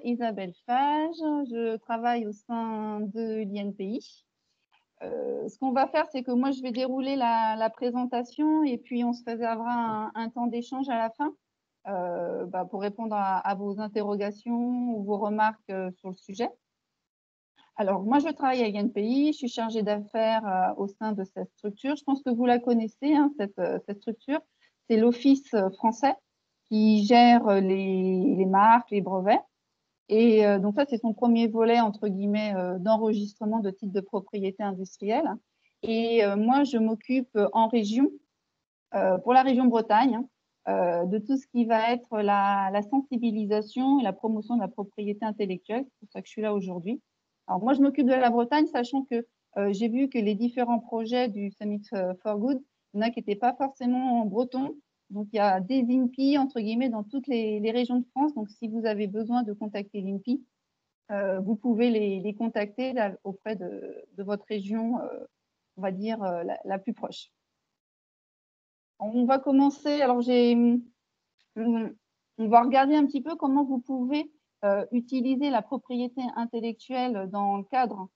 Isabelle Fage, je travaille au sein de l'INPI. Ce qu'on va faire, c'est que moi, je vais dérouler la présentation et puis on se réservera un temps d'échange à la fin pour répondre à vos interrogations ou vos remarques sur le sujet. Alors, moi, je travaille à l'INPI, je suis chargée d'affaires au sein de cette structure. Je pense que vous la connaissez, hein, cette structure. C'est l'Office français qui gère les marques, les brevets. Et donc ça, c'est son premier volet, entre guillemets, d'enregistrement de titres de propriété industrielle. Et moi, je m'occupe en région, pour la région Bretagne, de tout ce qui va être la sensibilisation et la promotion de la propriété intellectuelle. C'est pour ça que je suis là aujourd'hui. Alors moi, je m'occupe de la Bretagne, sachant que j'ai vu que les différents projets du Summit for Good, il y en a qui n'étaient pas forcément en breton. Donc, il y a des INPI, entre guillemets, dans toutes les régions de France. Donc, si vous avez besoin de contacter l'INPI, vous pouvez les contacter auprès de votre région, on va dire, la plus proche. On va commencer. Alors, on va regarder un petit peu comment vous pouvez utiliser la propriété intellectuelle dans le cadre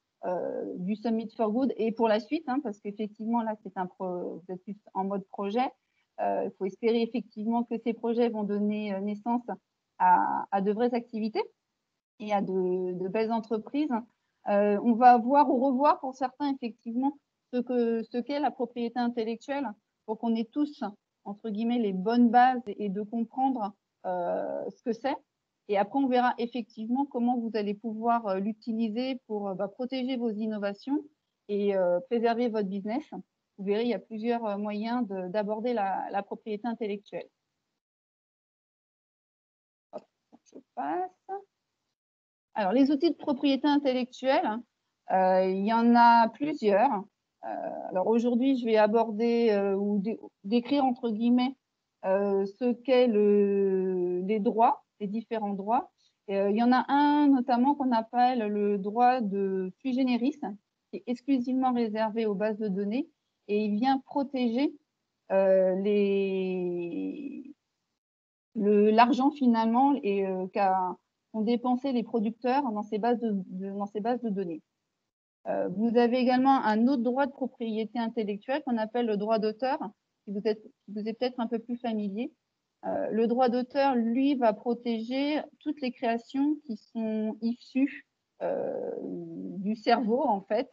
du Summit for Good et pour la suite, hein, parce qu'effectivement, là, vous êtes plus en mode projet. Il faut espérer effectivement que ces projets vont donner naissance à de vraies activités et à de belles entreprises. On va voir ou revoir pour certains, effectivement, ce qu'est la propriété intellectuelle pour qu'on ait tous, entre guillemets, les bonnes bases et de comprendre ce que c'est. Et après, on verra effectivement comment vous allez pouvoir l'utiliser pour protéger vos innovations et préserver votre business. Vous verrez, il y a plusieurs moyens d'aborder la propriété intellectuelle. Hop, je passe. Alors, les outils de propriété intellectuelle, il y en a plusieurs. Alors, aujourd'hui, je vais aborder ou décrire, entre guillemets, ce qu'est les droits, les différents droits. Il y en a un notamment qu'on appelle le droit de sui generis, qui est exclusivement réservé aux bases de données et il vient protéger l'argent finalement qu'ont dépensé les producteurs dans ces bases de données. Vous avez également un autre droit de propriété intellectuelle qu'on appelle le droit d'auteur, qui vous est peut-être un peu plus familier. Le droit d'auteur, lui, va protéger toutes les créations qui sont issues du cerveau, en fait,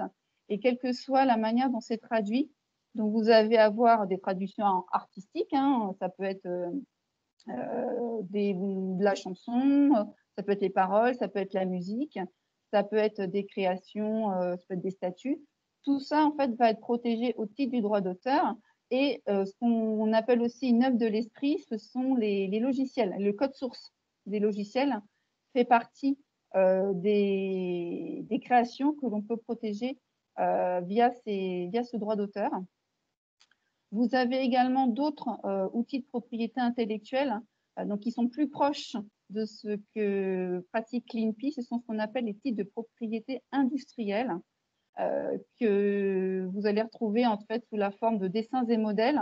et quelle que soit la manière dont c'est traduit. Donc, vous allez avoir des traductions artistiques, hein, ça peut être de la chanson, ça peut être les paroles, ça peut être la musique, ça peut être des créations, ça peut être des statuts. Tout ça, en fait, va être protégé au titre du droit d'auteur. Et ce qu'on appelle aussi une œuvre de l'esprit, ce sont les logiciels. Le code source des logiciels fait partie des créations que l'on peut protéger via ce droit d'auteur. Vous avez également d'autres outils de propriété intellectuelle donc qui sont plus proches de ce que pratique l'INPI. Ce sont ce qu'on appelle les titres de propriété industrielle que vous allez retrouver en fait sous la forme de dessins et modèles.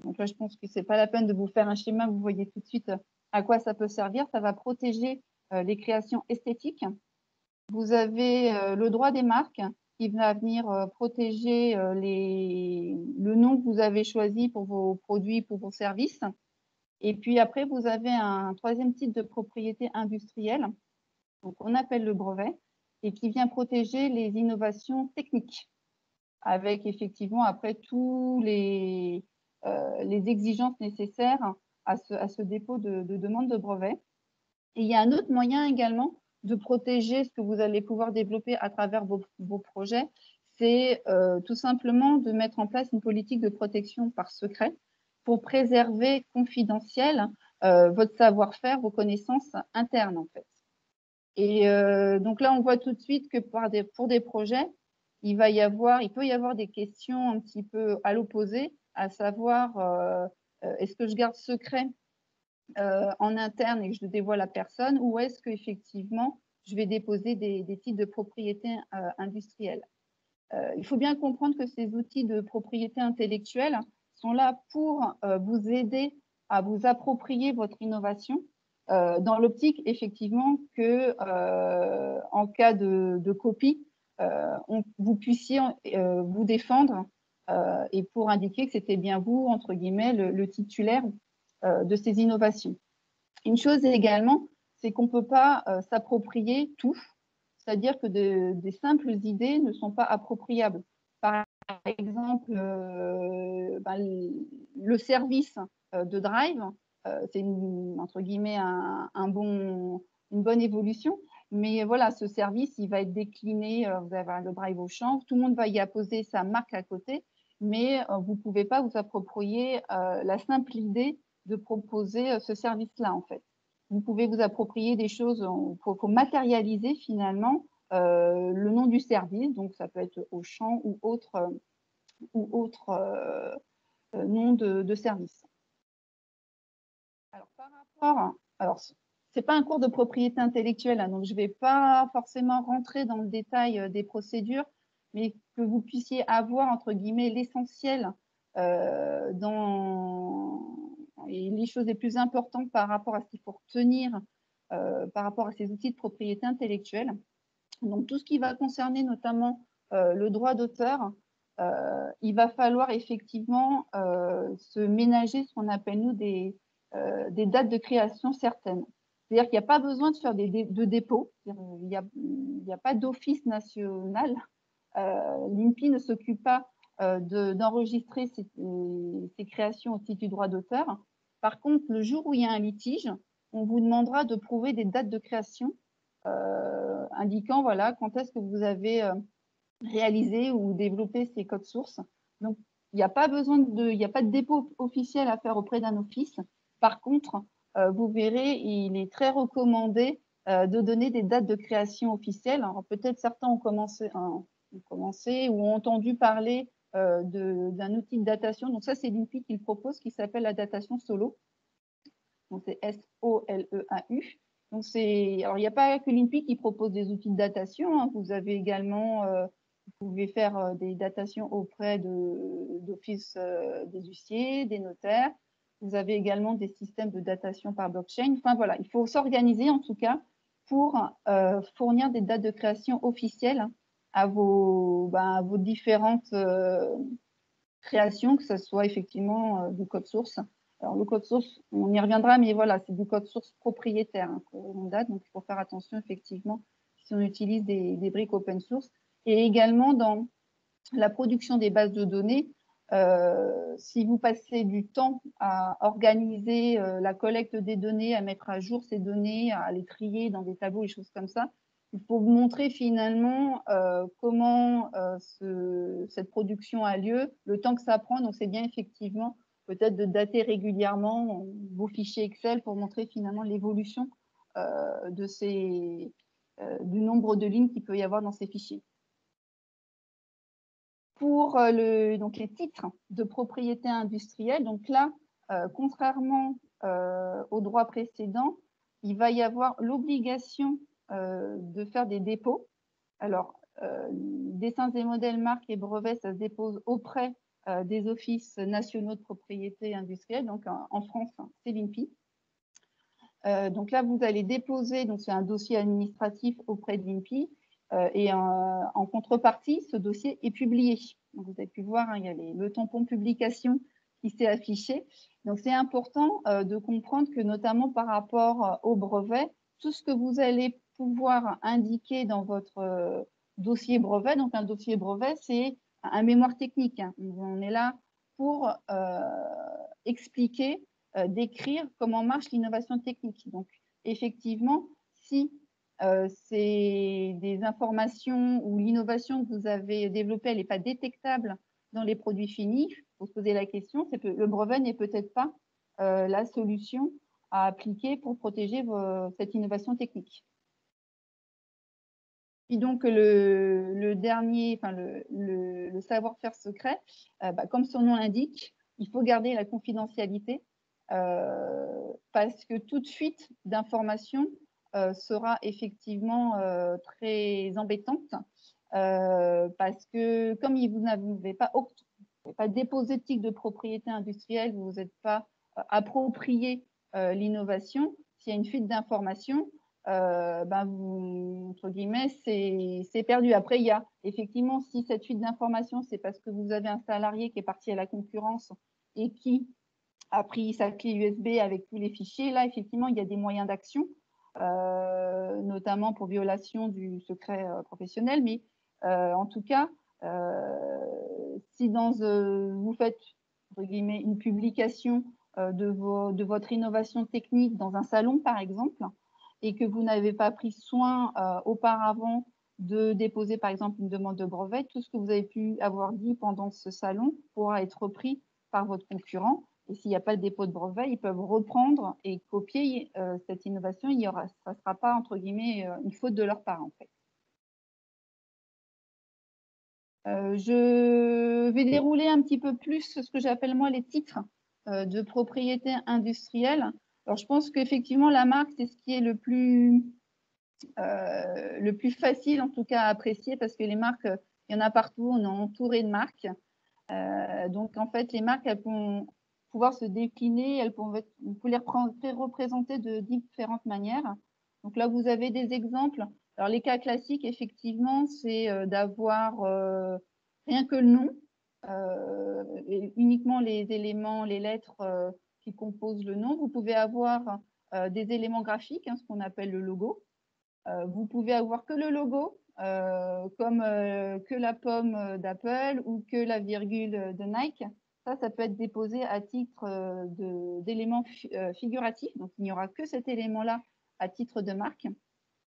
Donc là, je pense que ce n'est pas la peine de vous faire un schéma. Vous voyez tout de suite à quoi ça peut servir. Ça va protéger les créations esthétiques. Vous avez le droit des marques qui va venir protéger le nom que vous avez choisi pour vos produits, pour vos services. Et puis après, vous avez un troisième type de propriété industrielle, donc on appelle le brevet, et qui vient protéger les innovations techniques, avec effectivement après tous les exigences nécessaires à ce dépôt de demande de brevet. Et il y a un autre moyen également de protéger ce que vous allez pouvoir développer à travers vos projets, c'est tout simplement de mettre en place une politique de protection par secret pour préserver confidentiel votre savoir-faire, vos connaissances internes en fait. Et donc là, on voit tout de suite que pour des projets, il peut y avoir des questions un petit peu à l'opposé, à savoir est-ce que je garde secret en interne et que je le dévoile à personne, ou est-ce qu'effectivement, je vais déposer des titres de propriété industrielle. Il faut bien comprendre que ces outils de propriété intellectuelle sont là pour vous aider à vous approprier votre innovation dans l'optique, effectivement, que en cas de copie, vous puissiez vous défendre et pour indiquer que c'était bien vous, entre guillemets, le titulaire de ces innovations. Une chose également, c'est qu'on ne peut pas s'approprier tout, c'est-à-dire que des simples idées ne sont pas appropriables. Par exemple, le service de Drive, c'est entre guillemets une bonne évolution, mais voilà, ce service, il va être décliné, vous avez le Drive au champ, tout le monde va y apposer sa marque à côté, mais vous ne pouvez pas vous approprier la simple idée de proposer ce service-là, en fait. Vous pouvez vous approprier des choses, il faut matérialiser finalement le nom du service, donc ça peut être Auchan ou autre nom de service. Alors, par rapport, alors, c'est pas un cours de propriété intellectuelle, hein, donc je ne vais pas forcément rentrer dans le détail des procédures, mais que vous puissiez avoir, entre guillemets, l'essentiel et les choses les plus importantes par rapport à ce qu'il faut retenir par rapport à ces outils de propriété intellectuelle. Donc, tout ce qui va concerner notamment le droit d'auteur, il va falloir effectivement se ménager ce qu'on appelle, nous, des dates de création certaines. C'est-à-dire qu'il n'y a pas besoin de faire de dépôt, il n'y a pas d'office national. L'INPI ne s'occupe pas d'enregistrer ces créations au titre du droit d'auteur. Par contre, le jour où il y a un litige, on vous demandera de prouver des dates de création indiquant voilà, quand est-ce que vous avez réalisé ou développé ces codes sources. Donc, il n'y a pas besoin il n'y a pas de dépôt officiel à faire auprès d'un office. Par contre, vous verrez, il est très recommandé de donner des dates de création officielles. Alors, peut-être certains ont commencé ou ont entendu parler d'un outil de datation. Donc, ça, c'est l'INPI qui le propose, qui s'appelle la datation solo. Donc, c'est SOLEAU. Donc, alors, il n'y a pas que l'INPI qui propose des outils de datation. Hein. Vous avez également, vous pouvez faire des datations auprès d'offices des huissiers, des notaires. Vous avez également des systèmes de datation par blockchain. Enfin, voilà, il faut s'organiser en tout cas pour fournir des dates de création officielles à vos différentes créations, que ce soit effectivement du code source. Alors, le code source, on y reviendra, mais voilà, c'est du code source propriétaire hein, qu'on date, donc il faut faire attention effectivement si on utilise des briques open source. Et également dans la production des bases de données, si vous passez du temps à organiser la collecte des données, à mettre à jour ces données, à les trier dans des tableaux et choses comme ça, il faut vous montrer finalement comment cette production a lieu, le temps que ça prend. Donc, c'est bien effectivement peut-être de dater régulièrement vos fichiers Excel pour montrer finalement l'évolution du nombre de lignes qu'il peut y avoir dans ces fichiers. Pour donc les titres de propriété industrielle, donc là, contrairement au droit précédent, il va y avoir l'obligation de faire des dépôts. Alors, dessins et modèles, marques et brevets, ça se dépose auprès des offices nationaux de propriété industrielle. Donc, en France, c'est l'INPI. Donc là, vous allez déposer, donc c'est un dossier administratif auprès de l'INPI. Et en contrepartie, ce dossier est publié. Donc, vous avez pu voir, hein, il y a le tampon publication qui s'est affiché. Donc, c'est important de comprendre que, notamment par rapport au brevet, tout ce que vous allez pouvoir indiquer dans votre dossier brevet, donc un dossier brevet, c'est un mémoire technique. Hein. On est là pour expliquer, décrire comment marche l'innovation technique. Donc, effectivement, si c'est des informations ou l'innovation que vous avez développée, elle n'est pas détectable dans les produits finis, il faut se poser la question, c'est que le brevet n'est peut-être pas la solution à appliquer pour protéger cette innovation technique. Et donc, le dernier, enfin, le savoir-faire secret, comme son nom l'indique, il faut garder la confidentialité parce que toute fuite d'informations sera effectivement très embêtante parce que comme vous n'avez pas déposé de titre de propriété industrielle, vous n'êtes pas approprié l'innovation, s'il y a une fuite d'informations, entre guillemets, c'est perdu. Après, il y a effectivement, si cette fuite d'informations, c'est parce que vous avez un salarié qui est parti à la concurrence et qui a pris sa clé USB avec tous les fichiers, là, effectivement, il y a des moyens d'action, notamment pour violation du secret professionnel. Mais en tout cas, si vous faites, entre guillemets, une publication de votre innovation technique dans un salon, par exemple, et que vous n'avez pas pris soin auparavant de déposer, par exemple, une demande de brevet, tout ce que vous avez pu avoir dit pendant ce salon pourra être repris par votre concurrent. Et s'il n'y a pas de dépôt de brevet, ils peuvent reprendre et copier cette innovation. Ça ne sera pas, entre guillemets, une faute de leur part, en fait. Je vais dérouler un petit peu plus ce que j'appelle moi les titres de propriété industrielle. Alors, je pense qu'effectivement, la marque, c'est ce qui est le plus facile, en tout cas, à apprécier, parce que les marques, il y en a partout, on est entouré de marques. Donc, en fait, les marques, elles vont pouvoir se décliner, vous pouvez les représenter de différentes manières. Donc là, vous avez des exemples. Alors, les cas classiques, effectivement, c'est d'avoir rien que le nom, et uniquement les éléments, les lettres qui composent le nom. Vous pouvez avoir des éléments graphiques, ce qu'on appelle le logo. Vous pouvez avoir que le logo, comme que la pomme d'Apple ou que la virgule de Nike. Ça peut être déposé à titre d'éléments figuratifs. Donc, il n'y aura que cet élément-là à titre de marque.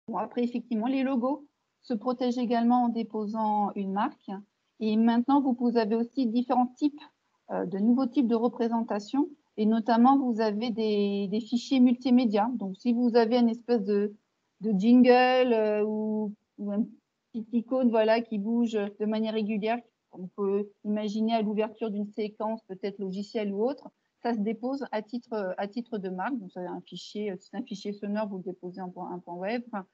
Bon, après, effectivement, les logos se protègent également en déposant une marque. Et maintenant, vous avez aussi différents types, de nouveaux types de représentation. Et notamment, vous avez des fichiers multimédia. Donc, si vous avez une espèce de jingle ou un petit icône qui bouge de manière régulière, on peut imaginer à l'ouverture d'une séquence, peut-être logicielle ou autre, ça se dépose à titre de marque. Donc, c'est un fichier sonore, vous le déposez en point web. Enfin,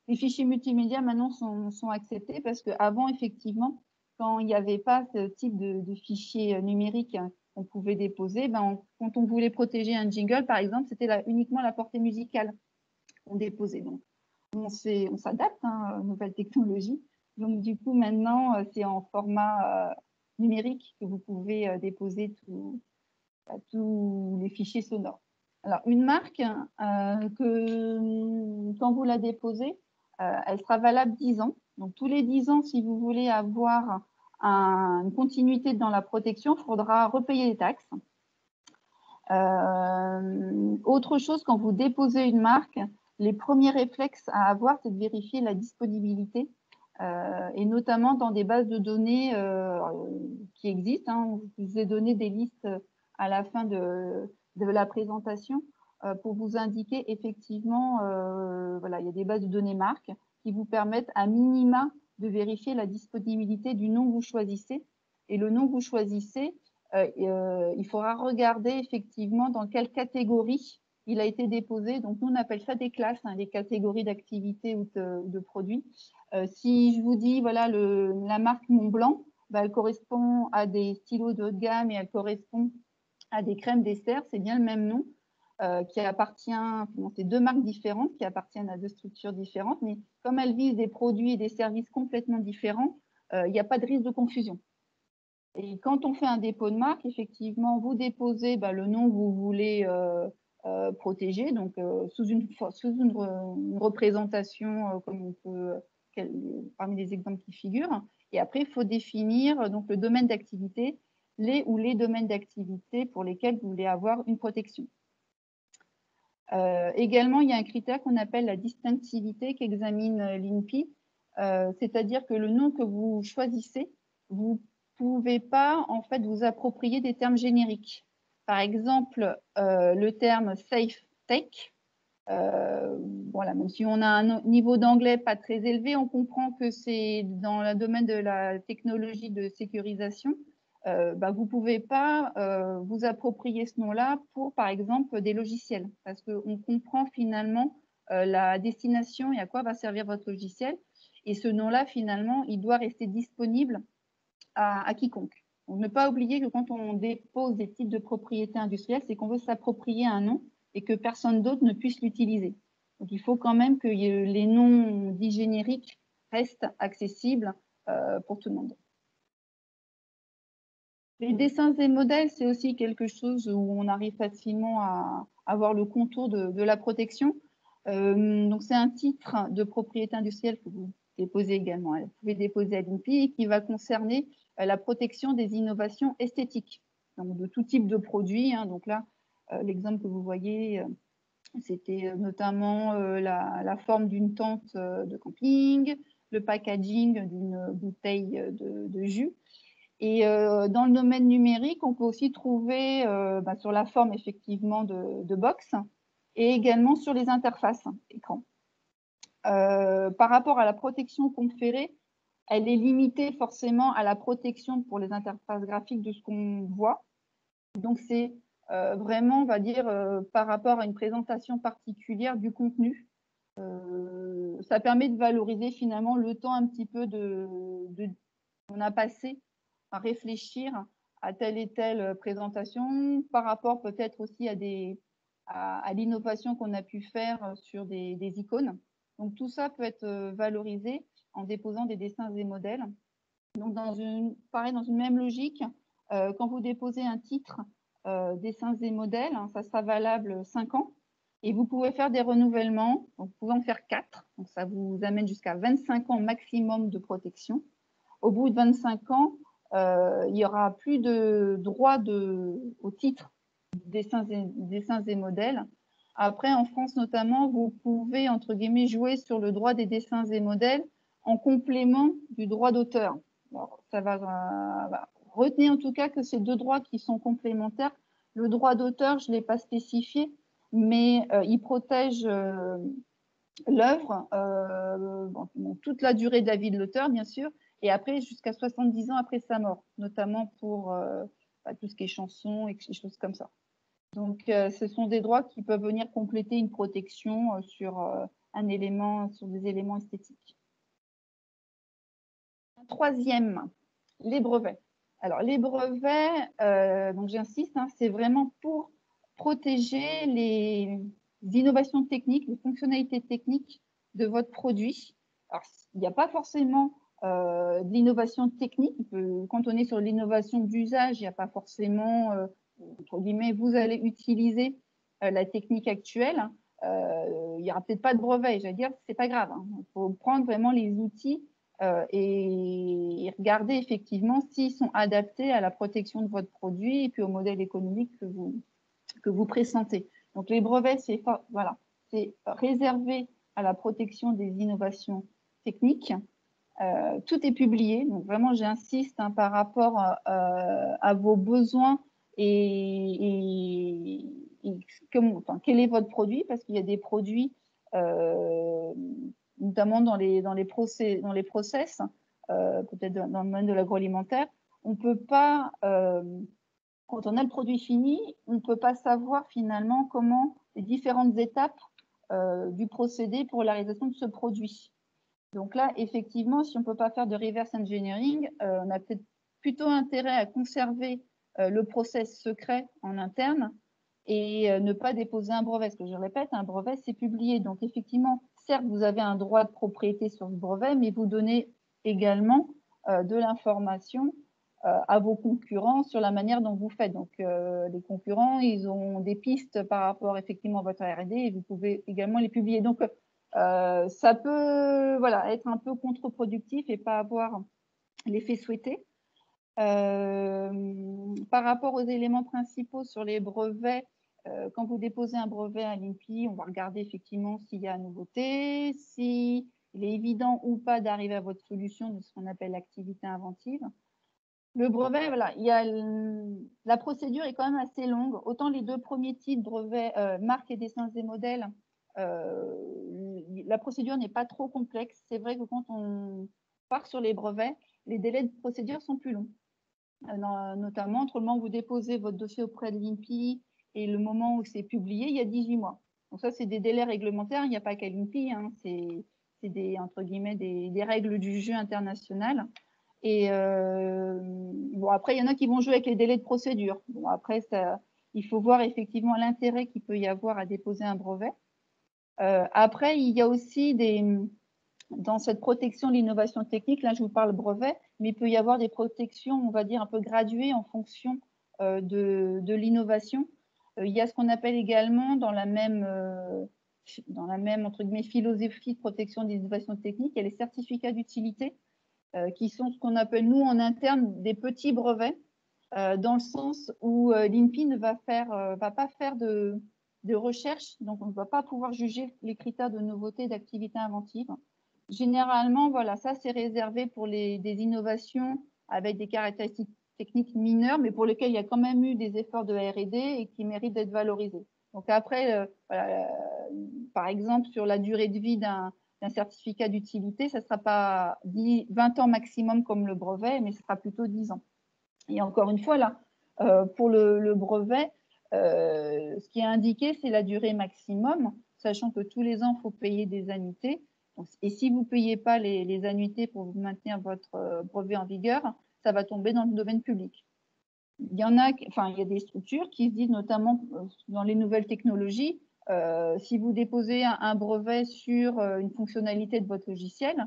les fichiers multimédia maintenant sont acceptés parce qu'avant, effectivement, quand il n'y avait pas ce type de fichier numérique qu'on pouvait déposer, quand on voulait protéger un jingle, par exemple, c'était uniquement la portée musicale qu'on déposait. Donc, on s'adapte aux nouvelles technologies. Donc, du coup, maintenant, c'est en format numérique que vous pouvez déposer tous les fichiers sonores. Alors, une marque, quand vous la déposez, elle sera valable 10 ans. Donc, tous les 10 ans, si vous voulez avoir une continuité dans la protection, il faudra repayer les taxes. Autre chose, quand vous déposez une marque, les premiers réflexes à avoir, c'est de vérifier la disponibilité, et notamment dans des bases de données qui existent. Je vous ai donné des listes à la fin de la présentation pour vous indiquer effectivement, il y a des bases de données marques qui vous permettent à minima de vérifier la disponibilité du nom que vous choisissez. Et le nom que vous choisissez, il faudra regarder effectivement dans quelle catégorie il a été déposé. Donc, nous, on appelle ça des classes, les catégories d'activités ou de produits. Si je vous dis, voilà, la marque Montblanc, elle correspond à des stylos de haut de gamme et elle correspond à des crèmes dessert, c'est bien le même nom qui appartient, c'est deux marques différentes qui appartiennent à deux structures différentes, mais comme elles visent des produits et des services complètement différents, il n'y a pas de risque de confusion. Et quand on fait un dépôt de marque, effectivement, vous déposez le nom que vous voulez protéger, donc sous une représentation comme on peut, parmi les exemples qui figurent. Et après, il faut définir donc le domaine d'activité, les domaines d'activité pour lesquels vous voulez avoir une protection. Également, il y a un critère qu'on appelle la distinctivité qu'examine l'INPI, c'est-à-dire que le nom que vous choisissez, vous pouvez pas en fait vous approprier des termes génériques. Par exemple, le terme safe tech, même si on a un niveau d'anglais pas très élevé, on comprend que c'est dans le domaine de la technologie de sécurisation. Vous ne pouvez pas vous approprier ce nom-là pour, par exemple, des logiciels, parce qu'on comprend finalement la destination et à quoi va servir votre logiciel. Et ce nom-là, finalement, il doit rester disponible à quiconque. Donc, ne pas oublier que quand on dépose des titres de propriété industrielle, c'est qu'on veut s'approprier un nom et que personne d'autre ne puisse l'utiliser. Donc, il faut quand même que les noms dits génériques restent accessibles pour tout le monde. Les dessins et modèles, c'est aussi quelque chose où on arrive facilement à avoir le contour de la protection. Donc, c'est un titre de propriété industrielle que vous déposez également. Vous pouvez déposer à l'INPI et qui va concerner la protection des innovations esthétiques, donc de tout type de produits. Donc là, l'exemple que vous voyez, c'était notamment la forme d'une tente de camping, le packaging d'une bouteille de jus. Et dans le domaine numérique, on peut aussi trouver sur la forme effectivement de box et également sur les interfaces écran. Par rapport à la protection conférée, elle est limitée forcément à la protection pour les interfaces graphiques de ce qu'on voit. Donc, c'est vraiment, on va dire, par rapport à une présentation particulière du contenu. Ça permet de valoriser finalement le temps un petit peu qu'on a passé à réfléchir à telle et telle présentation par rapport peut-être aussi à l'innovation qu'on a pu faire sur des icônes. Donc, tout ça peut être valorisé en déposant des dessins et modèles. Donc, pareil, dans une même logique, quand vous déposez un titre dessins et modèles, ça sera valable 5 ans. Et vous pouvez faire des renouvellements. Donc, vous pouvez en faire 4. Donc, ça vous amène jusqu'à 25 ans maximum de protection. Au bout de 25 ans, il n'y aura plus de droit au titre dessins et modèles. Après, en France notamment, vous pouvez, entre guillemets, jouer sur le droit des dessins et modèles en complément du droit d'auteur. Ça va retenir en tout cas que c'est 2 droits qui sont complémentaires. Le droit d'auteur, je ne l'ai pas spécifié, mais il protège l'œuvre toute la durée de la vie de l'auteur, bien sûr, et après jusqu'à 70 ans après sa mort, notamment pour tout ce qui est chansons et des choses comme ça. Donc, ce sont des droits qui peuvent venir compléter une protection sur des éléments esthétiques. Troisième, les brevets. Alors, les brevets, donc j'insiste, c'est vraiment pour protéger les innovations techniques, les fonctionnalités techniques de votre produit. Alors, il n'y a pas forcément de l'innovation technique. Quand on est sur l'innovation d'usage, il n'y a pas forcément, entre guillemets, vous allez utiliser la technique actuelle. Il n'y aura peut-être pas de brevet, j'allais dire, c'est pas grave. Il faut prendre vraiment les outils et regarder effectivement s'ils sont adaptés à la protection de votre produit et puis au modèle économique que vous présentez. Donc, les brevets, c'est réservé à la protection des innovations techniques. Tout est publié. Donc, vraiment, j'insiste par rapport à vos besoins et quel est votre produit, parce qu'il y a des produits notamment dans les process, peut-être dans le domaine de l'agroalimentaire, on ne peut pas, quand on a le produit fini, on ne peut pas savoir finalement comment les différentes étapes du procédé pour la réalisation de ce produit. Donc là, effectivement, si on ne peut pas faire de reverse engineering, on a peut-être plutôt intérêt à conserver le process secret en interne et ne pas déposer un brevet. Parce que je répète, un brevet, c'est publié. Donc effectivement, certes, vous avez un droit de propriété sur le brevet, mais vous donnez également de l'information à vos concurrents sur la manière dont vous faites. Donc les concurrents, ils ont des pistes par rapport effectivement à votre R&D et vous pouvez également les publier. Donc ça peut être un peu contre-productif et pas avoir l'effet souhaité. Par rapport aux éléments principaux sur les brevets, quand vous déposez un brevet à l'INPI, on va regarder effectivement s'il y a nouveauté, s'il est évident ou pas d'arriver à votre solution de ce qu'on appelle l'activité inventive. Le brevet, la procédure est quand même assez longue. Autant les 2 premiers titres, brevets, marques et dessins et modèles, la procédure n'est pas trop complexe. C'est vrai que quand on part sur les brevets, les délais de procédure sont plus longs. Notamment entre le moment où vous déposez votre dossier auprès de l'INPI et le moment où c'est publié, il y a 18 mois. Donc ça, c'est des délais réglementaires. Il n'y a pas qu'à l'INPI, c'est entre guillemets des règles du jeu international. Et après, il y en a qui vont jouer avec les délais de procédure. Bon, après, il il faut voir effectivement l'intérêt qu'il peut y avoir à déposer un brevet. Après, il y a aussi dans cette protection de l'innovation technique, là je vous parle brevet, mais il peut y avoir des protections, on va dire, un peu graduées en fonction de l'innovation. Il y a ce qu'on appelle également dans la même entre guillemets, philosophie de protection des innovations techniques, il y a les certificats d'utilité qui sont ce qu'on appelle, nous, en interne, des petits brevets, dans le sens où l'INPI ne va pas faire de recherche, donc on ne va pas pouvoir juger les critères de nouveauté d'activité inventive. Généralement, voilà, ça c'est réservé pour des innovations avec des caractéristiques techniques mineures, mais pour lesquelles il y a quand même eu des efforts de R&D et qui méritent d'être valorisés. Donc après, voilà, par exemple, sur la durée de vie d'un certificat d'utilité, ça ne sera pas 20 ans maximum comme le brevet, mais ce sera plutôt 10 ans. Et encore une fois, là, pour le brevet, ce qui est indiqué, c'est la durée maximum, sachant que tous les ans, il faut payer des annuités. Et si vous ne payez pas les annuités pour maintenir votre brevet en vigueur, ça va tomber dans le domaine public. Il y a des structures qui se disent, notamment dans les nouvelles technologies, si vous déposez un brevet sur une fonctionnalité de votre logiciel,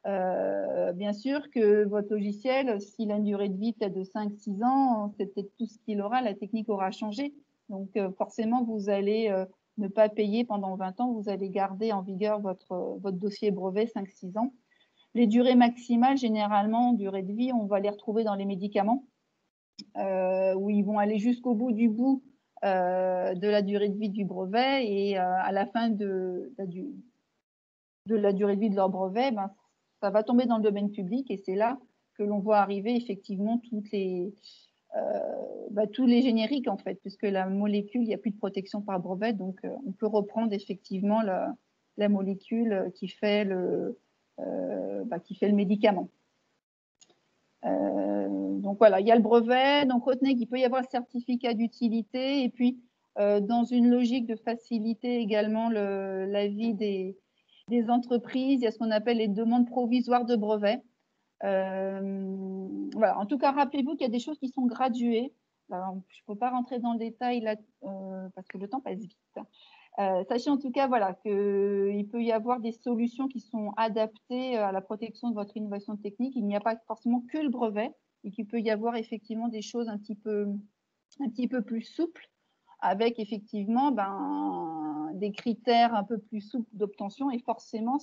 bien sûr que votre logiciel, s'il a une durée de vie peut-être de 5-6 ans, c'est peut-être tout ce qu'il aura, la technique aura changé. Donc forcément, vous allez ne pas payer pendant 20 ans, vous allez garder en vigueur votre dossier brevet 5-6 ans. Les durées maximales, généralement, durée de vie, on va les retrouver dans les médicaments, où ils vont aller jusqu'au bout de la durée de vie du brevet, et à la fin de la durée de vie de leur brevet, ben, ça va tomber dans le domaine public, et c'est là que l'on voit arriver effectivement tous les génériques, en fait, puisque la molécule, il n'y a plus de protection par brevet, donc on peut reprendre effectivement la molécule qui fait le médicament. Donc voilà, il y a le brevet, donc retenez qu'il peut y avoir le certificat d'utilité, et puis dans une logique de faciliter également la vie des entreprises, il y a ce qu'on appelle les demandes provisoires de brevets. Voilà. En tout cas, rappelez-vous qu'il y a des choses qui sont graduées. Alors, je ne peux pas rentrer dans le détail là, parce que le temps passe vite. Sachez en tout cas, voilà, qu'il peut y avoir des solutions qui sont adaptées à la protection de votre innovation technique. Il n'y a pas forcément que le brevet, et qu'il peut y avoir effectivement des choses un petit peu plus souples, avec effectivement des critères un peu plus souples d'obtention. Et forcément,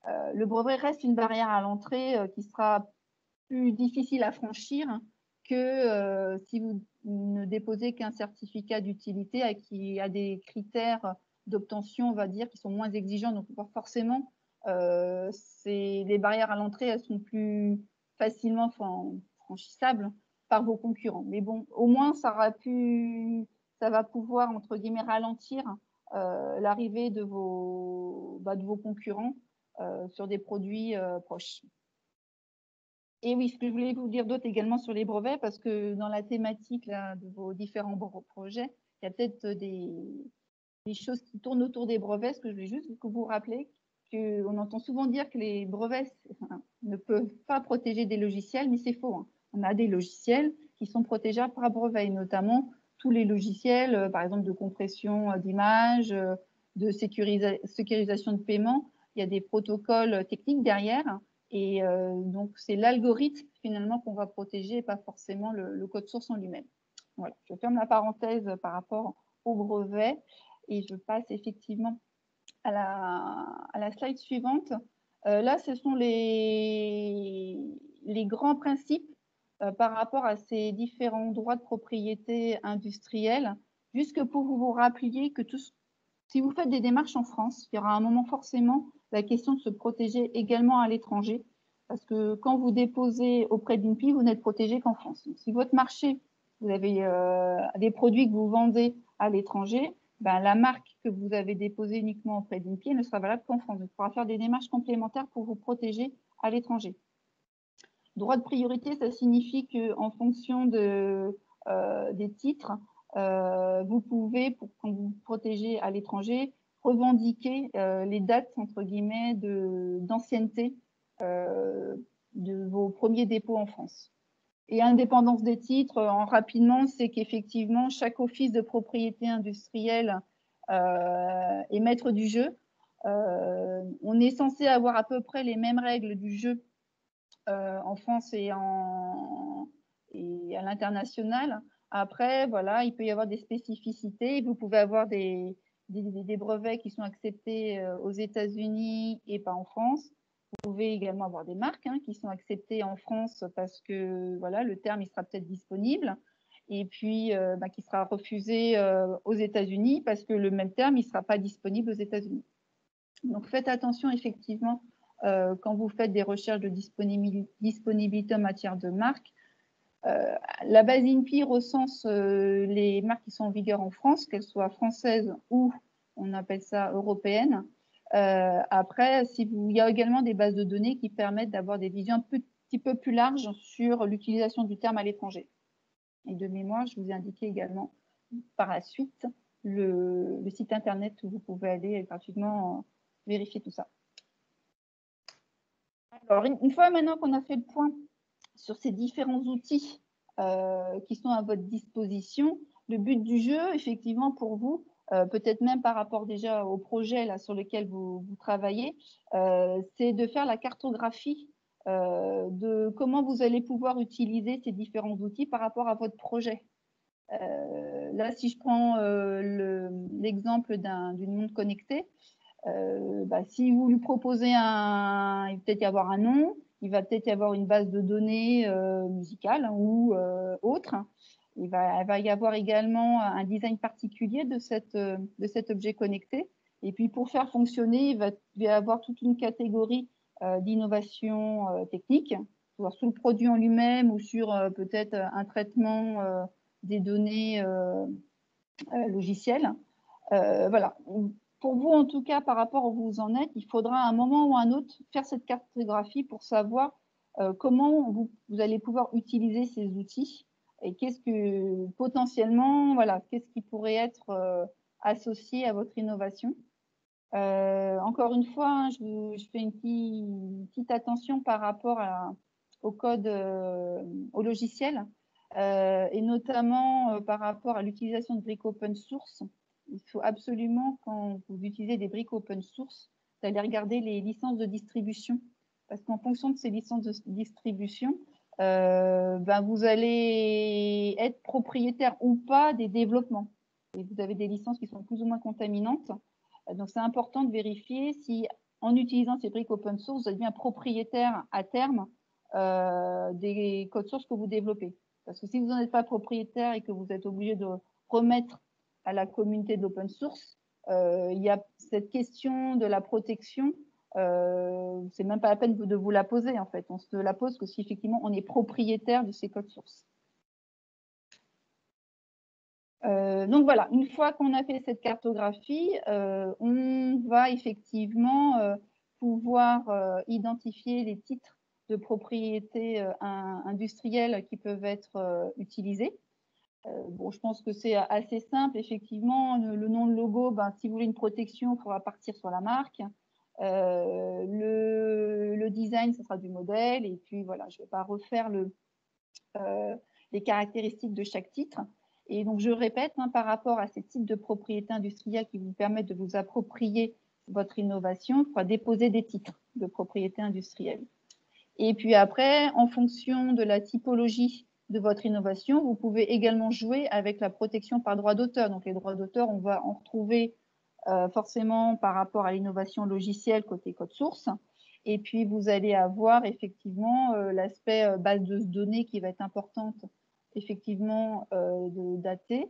le brevet reste une barrière à l'entrée qui sera plus difficile à franchir que si vous ne déposez qu'un certificat d'utilité qui a des critères d'obtention, on va dire, qui sont moins exigeants. Donc, forcément, les barrières à l'entrée, elles sont plus facilement franchissables par vos concurrents. Mais bon, au moins, ça va pouvoir, entre guillemets, ralentir l'arrivée de vos concurrents sur des produits proches. Et oui, ce que je voulais vous dire d'autre également sur les brevets, parce que dans la thématique là, de vos différents projets, il y a peut-être des choses qui tournent autour des brevets. Ce que je voulais juste que vous rappelez, qu'on entend souvent dire que les brevets ne peuvent pas protéger des logiciels, mais c'est faux. Hein. On a des logiciels qui sont protégés par brevet, notamment tous les logiciels, par exemple de compression d'images, de sécurisation de paiement. Il y a des protocoles techniques derrière. Et donc, c'est l'algorithme finalement qu'on va protéger et pas forcément le code source en lui-même. Voilà, je ferme la parenthèse par rapport au brevet et je passe effectivement à la slide suivante. Là, ce sont les grands principes par rapport à ces différents droits de propriété industrielle, juste pour vous rappeliez que si vous faites des démarches en France, il y aura un moment forcément la question de se protéger également à l'étranger, parce que quand vous déposez auprès d'INPI, vous n'êtes protégé qu'en France. Donc, si votre marché, vous avez des produits que vous vendez à l'étranger, la marque que vous avez déposée uniquement auprès d'INPI ne sera valable qu'en France. Il faudra faire des démarches complémentaires pour vous protéger à l'étranger. Droit de priorité, ça signifie qu'en fonction des titres, vous pouvez, pour quand vous protégez à l'étranger, revendiquer les dates, entre guillemets, d'ancienneté de vos premiers dépôts en France. Et indépendance des titres, rapidement, c'est qu'effectivement, chaque office de propriété industrielle est maître du jeu. On est censé avoir à peu près les mêmes règles du jeu en France et à l'international. Après, voilà, il peut y avoir des spécificités. Vous pouvez avoir des brevets qui sont acceptés aux États-Unis et pas en France. Vous pouvez également avoir des marques qui sont acceptées en France parce que voilà, le terme il sera peut-être disponible et puis qui sera refusé aux États-Unis parce que le même terme il ne sera pas disponible aux États-Unis. Donc faites attention effectivement quand vous faites des recherches de disponibilité en matière de marque. La base INPI recense les marques qui sont en vigueur en France, qu'elles soient françaises ou on appelle ça européennes. Après, il y a également des bases de données qui permettent d'avoir des visions un petit peu plus larges sur l'utilisation du terme à l'étranger. Et de mémoire, je vous ai indiqué également par la suite le site internet où vous pouvez aller gratuitement vérifier tout ça. Alors, une fois maintenant qu'on a fait le point sur ces différents outils qui sont à votre disposition, le but du jeu, effectivement, pour vous, peut-être même par rapport déjà au projet là, sur lequel vous travaillez, c'est de faire la cartographie de comment vous allez pouvoir utiliser ces différents outils par rapport à votre projet. Là, si je prends l'exemple d'une montre connectée, si vous lui proposez il va peut-être y avoir un nom, il va peut-être y avoir une base de données musicale ou autre. Il va y avoir également un design particulier de cet objet connecté. Et puis, pour faire fonctionner, il va y avoir toute une catégorie d'innovation technique, soit sur le produit en lui-même ou sur peut-être un traitement des données logicielles. Voilà. Pour vous, en tout cas, par rapport où vous en êtes, il faudra à un moment ou à un autre faire cette cartographie pour savoir comment vous allez pouvoir utiliser ces outils et qu'est-ce que potentiellement, voilà, qu'est-ce qui pourrait être associé à votre innovation. Encore une fois, je fais une petite attention par rapport au code, au logiciel, et notamment par rapport à l'utilisation de briques open source. Il faut absolument, quand vous utilisez des briques open source, d'aller regarder les licences de distribution. Parce qu'en fonction de ces licences de distribution, vous allez être propriétaire ou pas des développements. Et vous avez des licences qui sont plus ou moins contaminantes. Donc, c'est important de vérifier si, en utilisant ces briques open source, vous êtes bien propriétaire à terme des codes sources que vous développez. Parce que si vous n'en êtes pas propriétaire et que vous êtes obligé de remettre à la communauté de l'open source, il y a cette question de la protection. C'est même pas la peine de vous la poser, en fait. On se la pose que si effectivement on est propriétaire de ces codes sources. Donc voilà, une fois qu'on a fait cette cartographie, on va effectivement pouvoir identifier les titres de propriété industrielle qui peuvent être utilisés. Bon, je pense que c'est assez simple, effectivement. Le nom de logo, si vous voulez une protection, il faudra partir sur la marque. Le design, ce sera du modèle. Et puis voilà, je ne vais pas refaire les caractéristiques de chaque titre. Et donc, je répète, par rapport à ces types de propriétés industrielles qui vous permettent de vous approprier votre innovation, il faudra déposer des titres de propriété industrielle. Et puis après, en fonction de la typologie de votre innovation, vous pouvez également jouer avec la protection par droit d'auteur. Donc, les droits d'auteur, on va en retrouver forcément par rapport à l'innovation logicielle côté code source. Et puis, vous allez avoir effectivement l'aspect base de données qui va être importante, effectivement, de dater.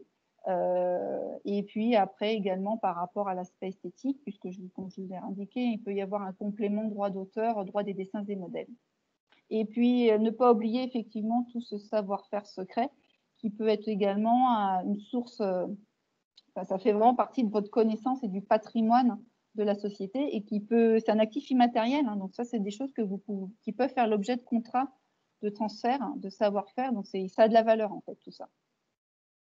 Et puis après, également par rapport à l'aspect esthétique, puisque, comme je vous ai indiqué, il peut y avoir un complément droit d'auteur, droit des dessins et modèles. Et puis, ne pas oublier effectivement tout ce savoir-faire secret qui peut être également une source, ça fait vraiment partie de votre connaissance et du patrimoine de la société et c'est un actif immatériel. Donc ça, c'est des choses qui peuvent faire l'objet de contrats de transfert, de savoir-faire. Donc ça a de la valeur en fait, tout ça.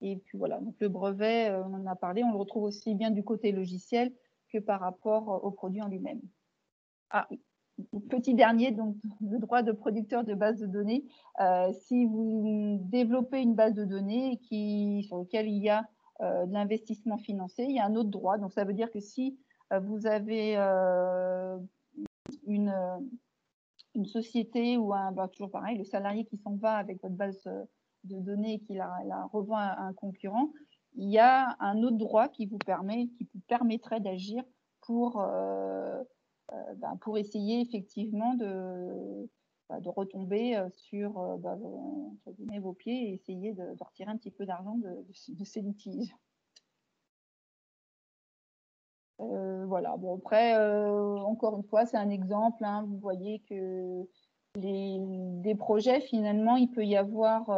Et puis voilà, donc le brevet, on en a parlé, on le retrouve aussi bien du côté logiciel que par rapport au produit en lui-même. Ah oui, petit dernier, donc le droit de producteur de base de données. Si vous développez une base de données sur laquelle il y a de l'investissement financier, il y a un autre droit. Donc ça veut dire que si vous avez une société ou toujours pareil, le salarié qui s'en va avec votre base de données et qui la revend à un concurrent, il y a un autre droit qui vous permettrait d'agir pour essayer effectivement de retomber sur vos pieds et essayer de retirer un petit peu d'argent de ces litiges. Voilà, bon après, encore une fois, c'est un exemple, hein, vous voyez que des projets, finalement, il peut y avoir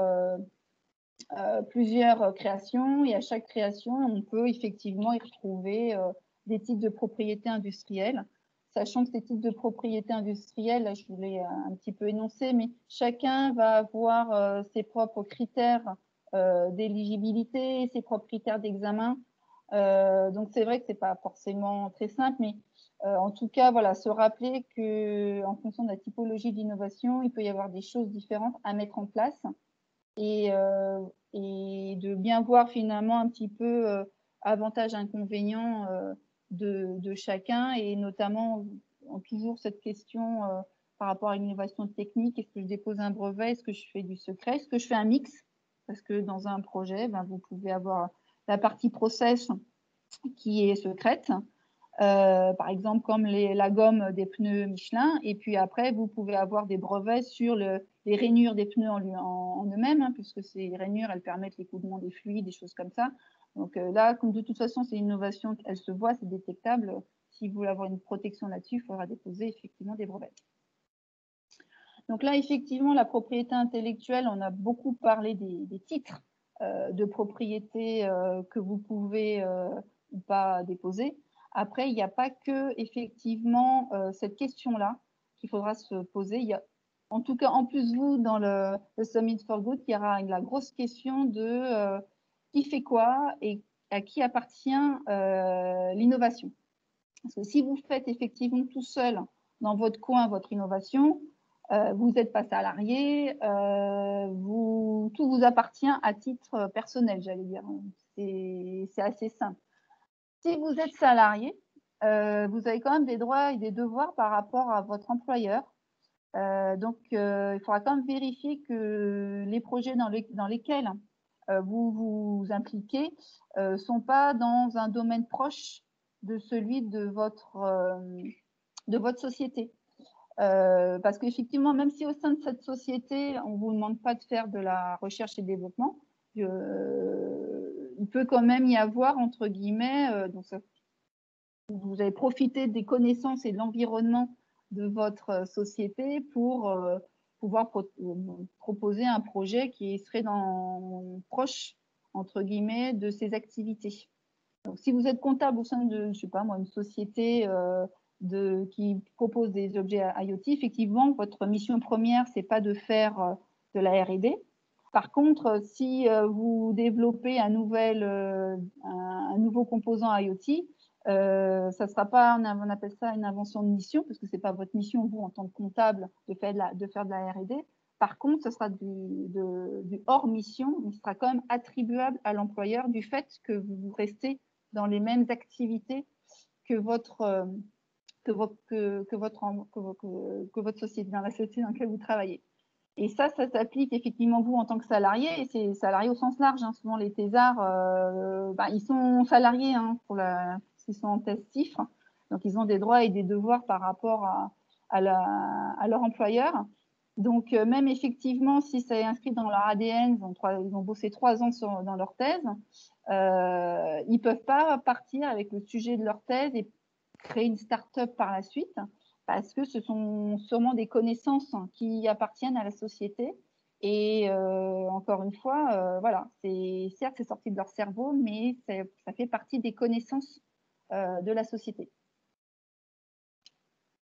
plusieurs créations et à chaque création, on peut effectivement y retrouver des types de propriété industrielle, sachant que ces types de propriété industrielle, là, je vous l'ai un petit peu énoncé, mais chacun va avoir ses propres critères d'éligibilité, ses propres critères d'examen. Donc, c'est vrai que ce n'est pas forcément très simple, mais en tout cas, voilà, se rappeler qu'en fonction de la typologie d'innovation, il peut y avoir des choses différentes à mettre en place et de bien voir finalement un petit peu avantages, inconvénients de chacun et notamment toujours cette question par rapport à l'innovation technique, est-ce que je dépose un brevet, est-ce que je fais du secret, est-ce que je fais un mix? Parce que dans un projet, vous pouvez avoir la partie process qui est secrète, par exemple comme la gomme des pneus Michelin, et puis après vous pouvez avoir des brevets sur les rainures des pneus en eux-mêmes, hein, puisque ces rainures elles permettent l'écoulement des fluides, des choses comme ça. Donc là, comme de toute façon c'est une innovation, elle se voit, c'est détectable, si vous voulez avoir une protection là-dessus, il faudra déposer effectivement des brevets. Donc là, effectivement, la propriété intellectuelle, on a beaucoup parlé des titres de propriété que vous pouvez ou pas déposer. Après, il n'y a pas que effectivement cette question-là qu'il faudra se poser. Il y a, en tout cas, en plus, vous, dans le Summit for Good, il y aura la grosse question de qui fait quoi et à qui appartient l'innovation. Parce que si vous faites effectivement tout seul dans votre coin votre innovation, vous n'êtes pas salarié, tout vous appartient à titre personnel, j'allais dire. C'est assez simple. Si vous êtes salarié, vous avez quand même des droits et des devoirs par rapport à votre employeur. Donc, il faudra quand même vérifier que les projets dans lesquels vous vous impliquez ne sont pas dans un domaine proche de celui de votre société. Parce qu'effectivement, même si au sein de cette société, on ne vous demande pas de faire de la recherche et développement, il peut quand même y avoir, entre guillemets, donc vous avez profité des connaissances et de l'environnement de votre société pour pouvoir proposer un projet qui serait proche, entre guillemets, de ces activités. Donc, si vous êtes comptable au sein de, je sais pas moi, une société qui propose des objets IoT, effectivement, votre mission première, c'est pas de faire de la R&D. Par contre, si vous développez un nouveau composant IoT, ça ne sera pas, on appelle ça une invention de mission, parce que ce n'est pas votre mission, vous, en tant que comptable, de faire de la R&D. Par contre, ce sera du hors mission, mais ce sera quand même attribuable à l'employeur du fait que vous restez dans les mêmes activités que votre société, dans la société dans laquelle vous travaillez. Et ça s'applique effectivement vous en tant que salarié, et c'est salarié au sens large. Hein. Souvent, les thésards, ils sont salariés hein, ils sont en testif, donc ils ont des droits et des devoirs par rapport à leur employeur. Donc, même effectivement, si c'est inscrit dans leur ADN, ils ont bossé 3 ans dans leur thèse, ils ne peuvent pas partir avec le sujet de leur thèse et créer une start-up par la suite, parce que ce sont sûrement des connaissances qui appartiennent à la société. Et encore une fois, voilà, certes, c'est sorti de leur cerveau, mais ça fait partie des connaissances de la société.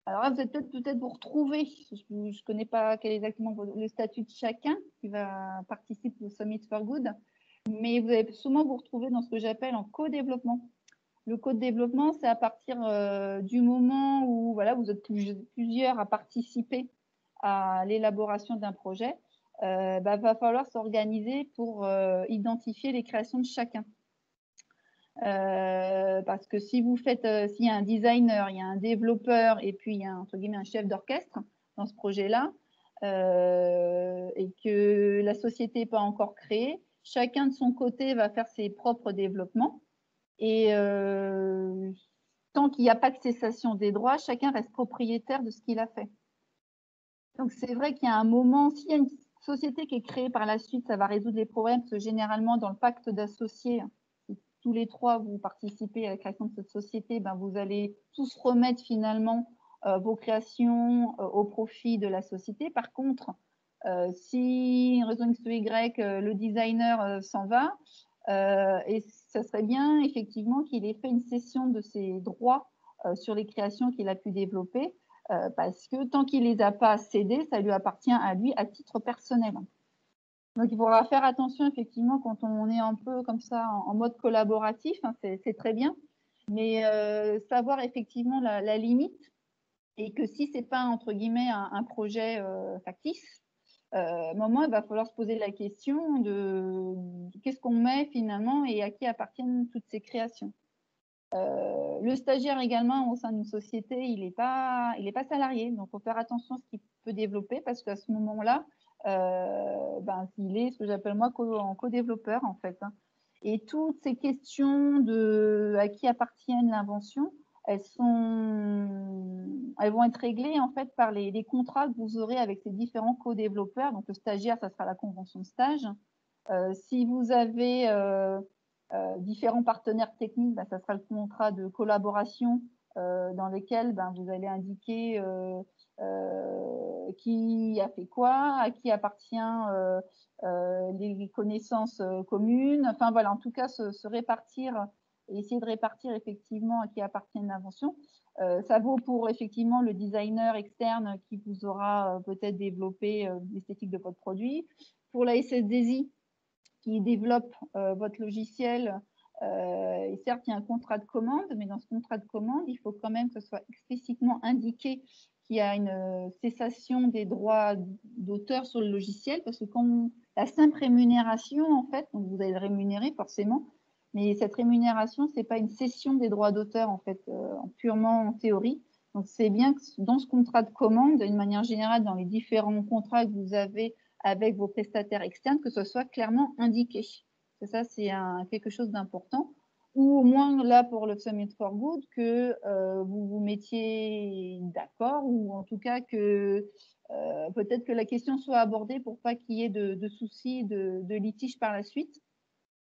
Alors là, vous allez peut-être vous retrouver, je ne connais pas quel est exactement le statut de chacun qui va participer au Summit for Good, mais vous allez souvent vous retrouver dans ce que j'appelle en co-développement. Le co-développement, c'est à partir du moment où voilà, vous êtes plusieurs à participer à l'élaboration d'un projet. Va falloir s'organiser pour identifier les créations de chacun. Parce que si vous faites, s'il y a un designer, il y a un développeur et puis il y a entre guillemets un chef d'orchestre dans ce projet-là, et que la société n'est pas encore créée, chacun de son côté va faire ses propres développements. Et tant qu'il n'y a pas de cessation des droits, chacun reste propriétaire de ce qu'il a fait. Donc, c'est vrai qu'il y a un moment, s'il y a une société qui est créée par la suite, ça va résoudre les problèmes, parce que généralement, dans le pacte d'associés, si tous les trois, vous participez à la création de cette société, ben, vous allez tous remettre finalement vos créations au profit de la société. Par contre, si, raison X ou Y, le designer s'en va, et ça serait bien effectivement qu'il ait fait une cession de ses droits sur les créations qu'il a pu développer, parce que tant qu'il ne les a pas cédés, ça lui appartient à lui à titre personnel. Donc, il faudra faire attention effectivement quand on est un peu comme ça en mode collaboratif, hein, c'est très bien, mais savoir effectivement la limite, et que si ce n'est pas entre guillemets un projet factice, à un moment, il va falloir se poser la question de qu'est-ce qu'on met finalement et à qui appartiennent toutes ces créations. Le stagiaire également au sein d'une société, il n'est pas salarié, donc il faut faire attention à ce qu'il peut développer parce qu'à ce moment-là, il est ce que j'appelle moi en co-développeur en fait. Hein. Et toutes ces questions de à qui appartiennent l'invention, elles vont être réglées en fait par les contrats que vous aurez avec ces différents co-développeurs. Donc le stagiaire, ça sera la convention de stage. Si vous avez différents partenaires techniques, ça sera le contrat de collaboration dans lequel vous allez indiquer qui a fait quoi, à qui appartient les connaissances communes. Enfin voilà, en tout cas, se répartir et essayer de répartir effectivement à qui appartient l'invention. Ça vaut pour effectivement le designer externe qui vous aura peut-être développé l'esthétique de votre produit. Pour la SS2I, qui développe votre logiciel. Et certes, il y a un contrat de commande, mais dans ce contrat de commande, il faut quand même que ce soit explicitement indiqué qu'il y a une cessation des droits d'auteur sur le logiciel, parce que quand la simple rémunération, en fait, donc vous allez le rémunérer forcément, mais cette rémunération, ce n'est pas une cession des droits d'auteur, en fait, purement en théorie. Donc, c'est bien que dans ce contrat de commande, d'une manière générale, dans les différents contrats que vous avez avec vos prestataires externes, que ce soit clairement indiqué. Ça, c'est quelque chose d'important. Ou au moins, là, pour le Summit for Good, que vous vous mettiez d'accord, ou en tout cas que peut-être que la question soit abordée pour pas qu'il y ait de soucis, de litiges par la suite.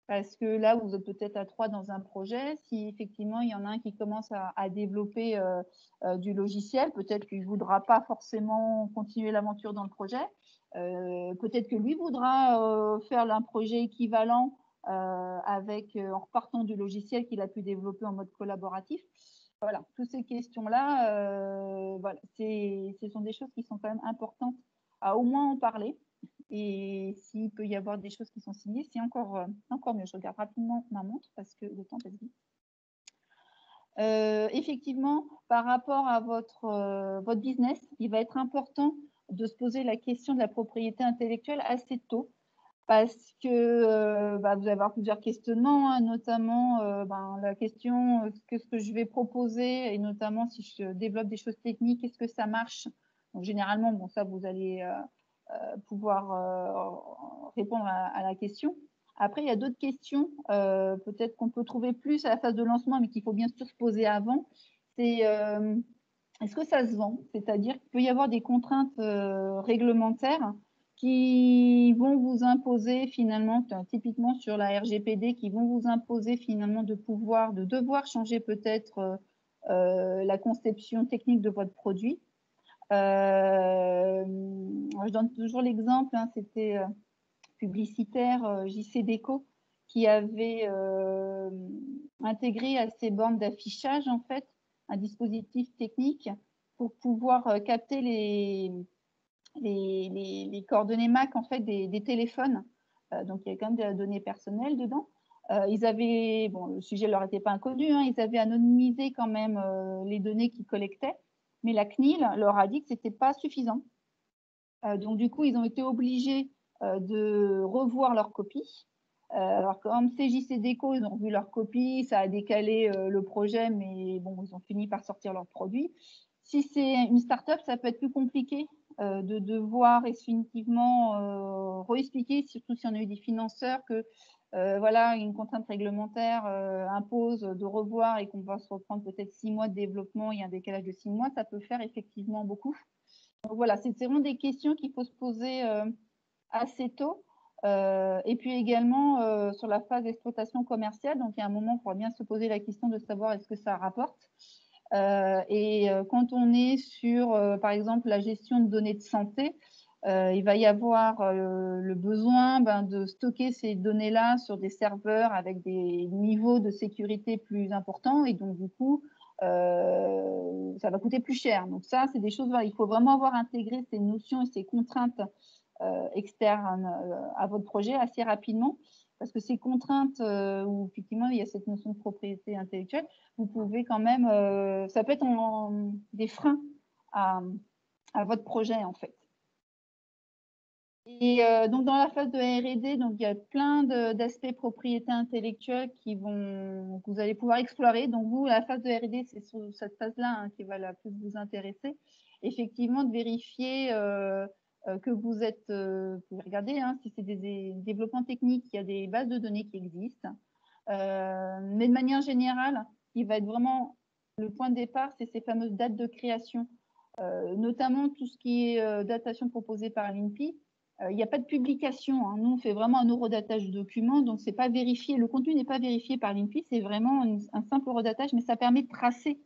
Parce que là, vous êtes peut-être à 3 dans un projet. Si effectivement, il y en a un qui commence à développer du logiciel, peut-être qu'il ne voudra pas forcément continuer l'aventure dans le projet. Peut-être que lui voudra faire un projet équivalent en repartant du logiciel qu'il a pu développer en mode collaboratif. Voilà, toutes ces questions-là, voilà, ce sont des choses qui sont quand même importantes à au moins en parler. Et s'il peut y avoir des choses qui sont signées, c'est encore mieux. Je regarde rapidement ma montre parce que le temps passe vite. Effectivement, par rapport à votre business, il va être important de se poser la question de la propriété intellectuelle assez tôt parce que vous allez avoir plusieurs questionnements, hein, notamment la question qu'est-ce que je vais proposer et notamment si je développe des choses techniques, est-ce que ça marche? Donc, généralement, bon, ça, vous allez pouvoir répondre à la question. Après, il y a d'autres questions, peut-être qu'on peut trouver plus à la phase de lancement, mais qu'il faut bien sûr se poser avant. C'est est-ce que ça se vend? C'est-à-dire qu'il peut y avoir des contraintes réglementaires qui vont vous imposer finalement, typiquement sur la RGPD, qui vont vous imposer finalement de devoir changer peut-être la conception technique de votre produit. Je donne toujours l'exemple, hein, c'était publicitaire JC Déco qui avait intégré à ses bornes d'affichage en fait un dispositif technique pour pouvoir capter les coordonnées MAC en fait des téléphones. Donc il y a quand même de la donnée personnelle dedans. Ils avaient, bon, le sujet leur était pas inconnu, hein, ils avaient anonymisé quand même les données qu'ils collectaient, mais la CNIL leur a dit que c'était pas suffisant. Donc du coup, ils ont été obligés de revoir leur copie. Alors comme CJC Déco, ils ont revu leur copie, ça a décalé le projet, mais bon, ils ont fini par sortir leur produit. Si c'est une start-up, ça peut être plus compliqué de devoir définitivement réexpliquer, surtout si on a eu des financeurs, que voilà, une contrainte réglementaire impose de revoir et qu'on va se reprendre peut-être 6 mois de développement, il y a un décalage de 6 mois, ça peut faire effectivement beaucoup. Donc voilà, c'est vraiment des questions qu'il faut se poser assez tôt. Et puis également sur la phase d'exploitation commerciale, donc il y a un moment, il faudra bien se poser la question de savoir est-ce que ça rapporte. Quand on est sur, par exemple, la gestion de données de santé, il va y avoir le besoin de stocker ces données-là sur des serveurs avec des niveaux de sécurité plus importants. Et donc, du coup, ça va coûter plus cher. Donc ça, c'est des choses, voilà, il faut vraiment avoir intégré ces notions et ces contraintes externes à votre projet assez rapidement. Parce que ces contraintes où effectivement il y a cette notion de propriété intellectuelle, vous pouvez quand même, ça peut être des freins à votre projet en fait. Et donc dans la phase de R&D, donc il y a plein d'aspects propriété intellectuelle que vous allez pouvoir explorer. Donc vous, la phase de R&D, c'est sur cette phase-là qui va la plus vous intéresser. Effectivement, de vérifier que vous êtes, vous pouvez regarder si c'est des développements techniques, il y a des bases de données qui existent. Mais de manière générale, il va être vraiment le point de départ, c'est ces fameuses dates de création, notamment tout ce qui est datation proposée par l'INPI. Il n'y a pas de publication. Nous, on fait vraiment un eurodatage de documents, donc c'est pas vérifié. Le contenu n'est pas vérifié par l'INPI, c'est vraiment un simple eurodatage, mais ça permet de tracer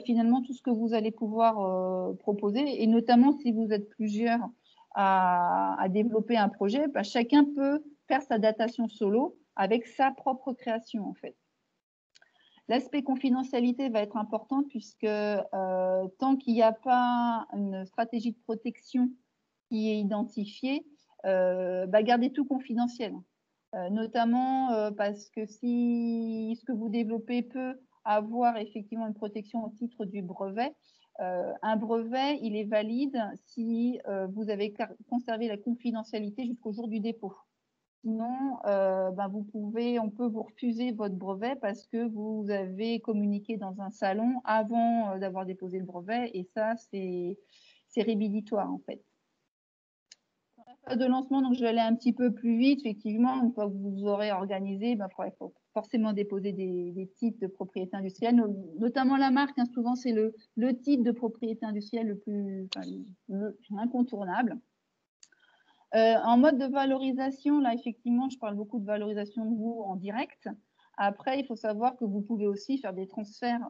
finalement tout ce que vous allez pouvoir proposer, et notamment si vous êtes plusieurs à développer un projet, chacun peut faire sa datation solo avec sa propre création en fait. L'aspect confidentialité va être important puisque tant qu'il n'y a pas une stratégie de protection qui est identifiée, gardez tout confidentiel. Notamment parce que si ce que vous développez peut avoir effectivement une protection au titre du brevet, un brevet, il est valide si vous avez conservé la confidentialité jusqu'au jour du dépôt. Sinon, on peut vous refuser votre brevet parce que vous avez communiqué dans un salon avant d'avoir déposé le brevet, et ça, c'est rédhibitoire en fait. Dans la phase de lancement, donc je vais aller un petit peu plus vite. Effectivement, une fois que vous aurez organisé, il faut forcément déposer des titres de propriété industrielle, notamment la marque. Souvent, c'est le titre de propriété industrielle le plus incontournable. En mode de valorisation, là, effectivement, je parle beaucoup de valorisation de vous en direct. Après, il faut savoir que vous pouvez aussi faire des transferts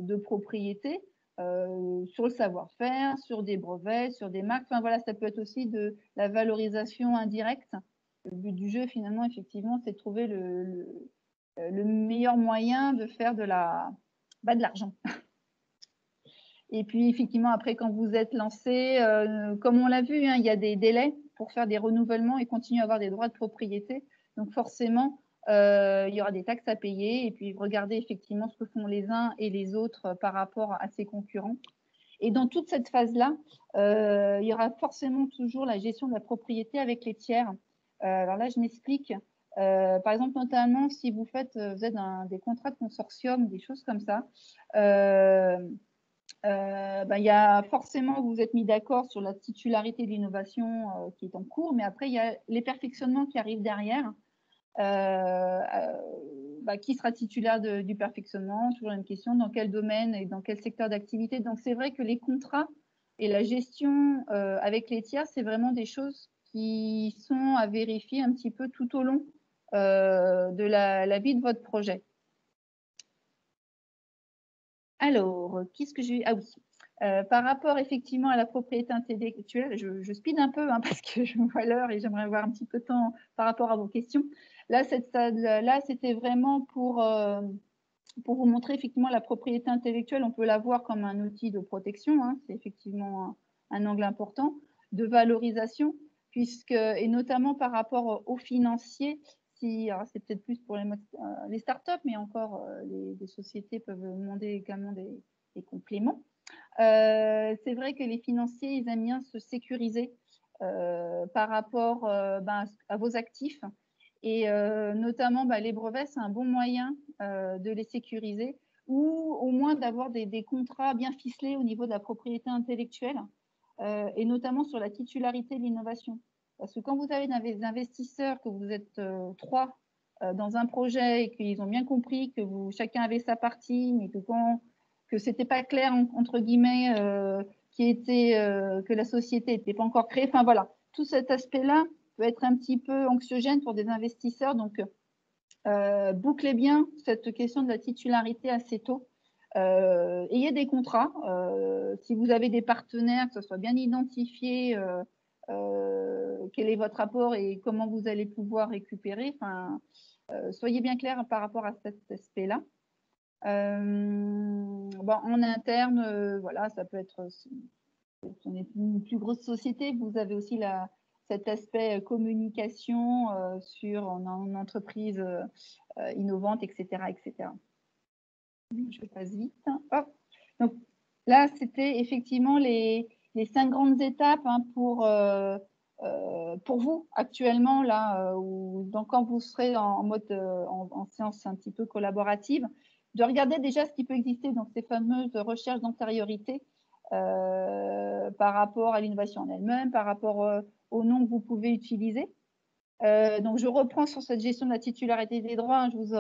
de propriété sur le savoir-faire, sur des brevets, sur des marques. Enfin, voilà, ça peut être aussi de la valorisation indirecte. Le but du jeu, finalement, effectivement, c'est de trouver le meilleur moyen de faire de l'argent. Et puis, effectivement, après, quand vous êtes lancé, comme on l'a vu, il y a des délais pour faire des renouvellements et continuer à avoir des droits de propriété. Donc, forcément, il y aura des taxes à payer. Et puis, regardez effectivement ce que font les uns et les autres par rapport à ses concurrents. Et dans toute cette phase-là, il y aura forcément toujours la gestion de la propriété avec les tiers. Alors là, je m'explique. Par exemple, notamment, si vous êtes dans des contrats de consortium, des choses comme ça, il y a forcément, vous vous êtes mis d'accord sur la titularité de l'innovation qui est en cours, mais après, il y a les perfectionnements qui arrivent derrière. Qui sera titulaire du perfectionnement? Toujours une question, dans quel domaine et dans quel secteur d'activité? Donc, c'est vrai que les contrats et la gestion avec les tiers, c'est vraiment des choses qui sont à vérifier un petit peu tout au long de la vie de votre projet. Alors, qu'est-ce que j'ai… Ah oui, par rapport effectivement à la propriété intellectuelle, je speed un peu parce que je me vois l'heure et j'aimerais avoir un petit peu de temps par rapport à vos questions. Là, c'était vraiment pour vous montrer effectivement la propriété intellectuelle. On peut la voir comme un outil de protection, c'est effectivement un angle important, de valorisation, et notamment par rapport aux financiers, si, alors c'est peut-être plus pour les startups, mais encore les sociétés peuvent demander également des compléments. C'est vrai que les financiers, ils aiment bien se sécuriser par rapport à vos actifs. Et notamment, les brevets, c'est un bon moyen de les sécuriser ou au moins d'avoir des contrats bien ficelés au niveau de la propriété intellectuelle et notamment sur la titularité de l'innovation. Parce que quand vous avez des investisseurs, que vous êtes 3 dans un projet et qu'ils ont bien compris que chacun avait sa partie, mais que ce n'était pas clair, entre guillemets, que la société n'était pas encore créée. Enfin voilà, tout cet aspect-là peut être un petit peu anxiogène pour des investisseurs. Donc, bouclez bien cette question de la titularité assez tôt. Ayez des contrats. Si vous avez des partenaires, que ce soit bien identifié, quel est votre apport et comment vous allez pouvoir récupérer. Enfin, soyez bien clair par rapport à cet aspect-là. En interne, voilà, ça peut être, si on est une plus grosse société, vous avez aussi cet aspect communication sur une entreprise innovante, etc., etc. Je passe vite. Hop. Donc là, c'était effectivement les 5 grandes étapes pour vous actuellement, là, quand vous serez en mode en séance un petit peu collaborative, de regarder déjà ce qui peut exister dans ces fameuses recherches d'antériorité par rapport à l'innovation en elle-même, par rapport aux noms que vous pouvez utiliser. Donc, je reprends sur cette gestion de la titularité des droits. Hein, je vous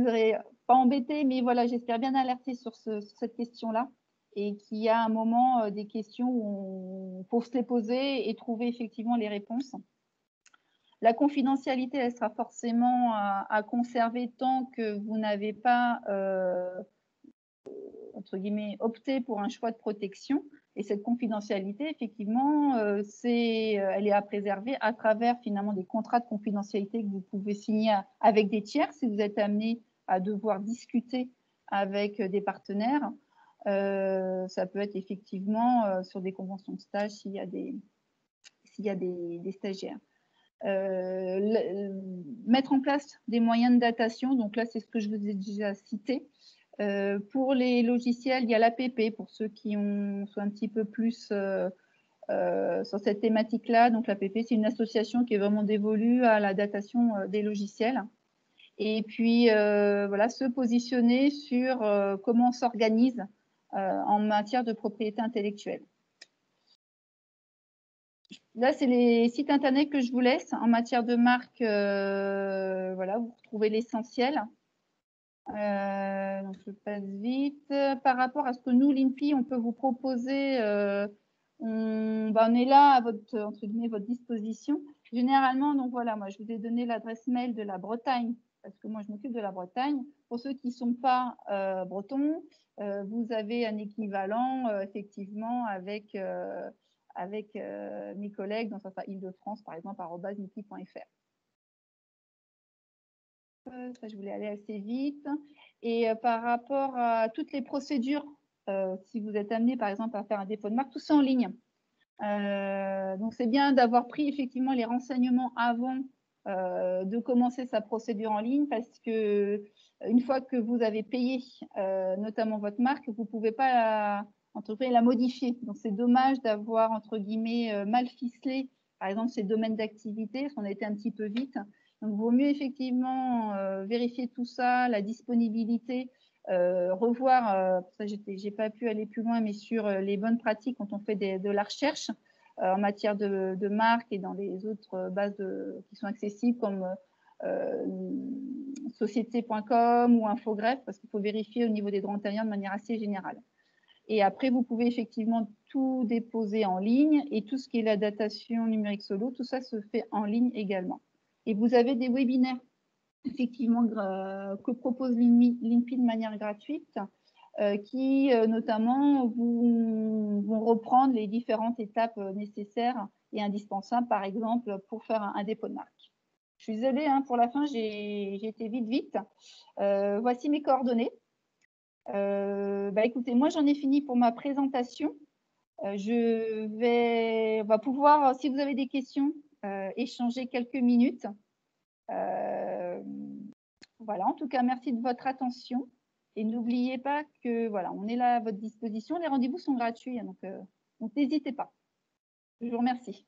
aurais pas embêté, mais voilà, j'espère bien alerter sur cette question-là et qu'il y a un moment des questions où il faut se les poser et trouver effectivement les réponses. La confidentialité, elle sera forcément à conserver tant que vous n'avez pas, entre guillemets, opté pour un choix de protection. Et cette confidentialité, effectivement, elle est à préserver à travers finalement des contrats de confidentialité que vous pouvez signer avec des tiers si vous êtes amené à devoir discuter avec des partenaires. Ça peut être effectivement sur des conventions de stage s'il y a des stagiaires. Mettre en place des moyens de datation, donc là c'est ce que je vous ai déjà cité. Pour les logiciels, il y a l'APP pour ceux qui sont un petit peu plus sur cette thématique-là. Donc l'APP, c'est une association qui est vraiment dévolue à la datation des logiciels. Et puis, voilà, se positionner sur comment on s'organise en matière de propriété intellectuelle. Là, c'est les sites internet que je vous laisse. En matière de marque, voilà, vous retrouvez l'essentiel. Donc je passe vite. Par rapport à ce que nous, l'INPI, on peut vous proposer, on est là à entre guillemets, votre disposition. Généralement, donc voilà, moi je vous ai donné l'adresse mail de la Bretagne, parce que moi je m'occupe de la Bretagne. Pour ceux qui ne sont pas bretons, vous avez un équivalent effectivement avec mes collègues dans sa Île-de-France, par exemple, @nipi.fr. Ça, je voulais aller assez vite. Et par rapport à toutes les procédures, si vous êtes amené, par exemple, à faire un dépôt de marque, tout ça en ligne. Donc, c'est bien d'avoir pris effectivement les renseignements avant de commencer sa procédure en ligne parce que une fois que vous avez payé notamment votre marque, vous ne pouvez pas la modifier. Donc, c'est dommage d'avoir, entre guillemets, mal ficelé, par exemple, ces domaines d'activité, parce qu'on a été un petit peu vite. Donc, il vaut mieux effectivement vérifier tout ça, la disponibilité, revoir, ça j'ai pas pu aller plus loin, mais sur les bonnes pratiques quand on fait de la recherche en matière de marque et dans les autres bases qui sont accessibles comme société.com ou Infogreffe, parce qu'il faut vérifier au niveau des droits antérieurs de manière assez générale. Et après, vous pouvez effectivement tout déposer en ligne et tout ce qui est la datation numérique solo, tout ça se fait en ligne également. Et vous avez des webinaires, effectivement, que propose l'INPI de manière gratuite, qui notamment vont reprendre les différentes étapes nécessaires et indispensables, par exemple, pour faire un dépôt de marque. Je suis désolée, hein, pour la fin, j'ai été vite. Voici mes coordonnées. Écoutez, moi, j'en ai fini pour ma présentation. On va pouvoir, si vous avez des questions, échanger quelques minutes. Voilà, en tout cas, merci de votre attention. Et n'oubliez pas que voilà, on est là à votre disposition. Les rendez-vous sont gratuits, donc n'hésitez pas. Je vous remercie.